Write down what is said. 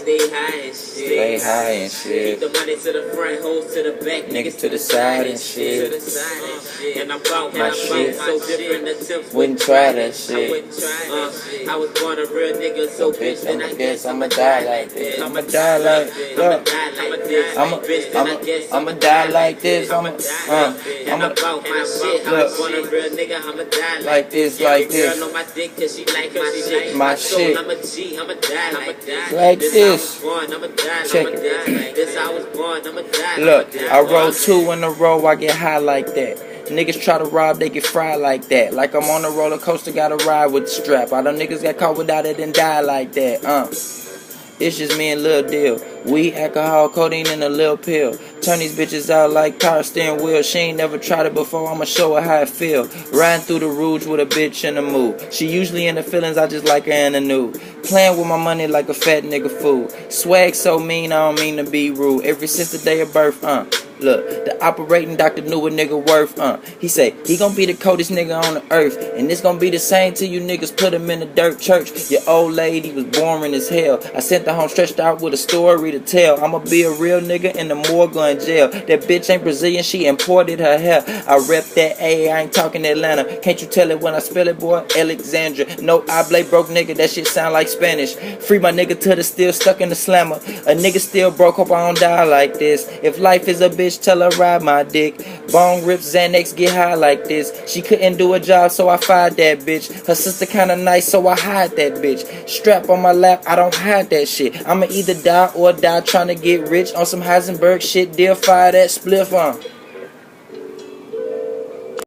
stay high and shit. Stay high and shit. Keep the money to the front, hoes to the back, Niggas to the side and shit. And I'm about My shit. so different attempts. Wouldn't try that I shit. wouldn't try that. I was born a real nigga, so bitch, then I guess I'ma die like this. I'ma die like this. I'ma die like this. I'm about my shit. I was born a real nigga, I'ma die like this, like this. Girl on my dick 'cause she like my shit. My shit. I'm a G, I'ma die like this. Like this. Check it. This I was born, I'ma die. Look, I roll 2 in a row, I get high like that. Niggas try to rob, they get fried like that. Like I'm on a roller coaster, gotta ride with the strap. All them niggas got caught without it and die like that. It's just me and Lil Deal. Weed, alcohol, codeine, and a little pill. Turn these bitches out like power steering wheel. She ain't never tried it before, I'ma show her how it feel. Riding through the Rouge with a bitch in the mood. She usually in the feelings, I just like her in the nude. Playing with my money like a fat nigga fool. Swag so mean, I don't mean to be rude. Ever since the day of birth, Look, the operating doctor knew a nigga worth, He say, he gon' be the coldest nigga on the earth. And it's gon' be the same till you niggas put him in the dirt church. Your old lady was boring as hell. I sent her home stretched out with a story to tell. I'ma be a real nigga in the morgue or in jail. That bitch ain't Brazilian, she imported her hair. I rep that A, I ain't talking Atlanta. Can't you tell it when I spell it, boy? Alexandra. No, I blame broke nigga, that shit sound like Spanish. Free my nigga to the still stuck in the slammer. A nigga still broke, hope I don't die like this. If life is a bitch, tell her ride my dick. Bone rips, Xanax, get high like this. She couldn't do a job, so I fired that bitch. Her sister kinda nice, so I hide that bitch. Strap on my lap, I don't hide that shit. I'ma either die or die trying to get rich on some Heisenberg shit. Deal fire that spliff on.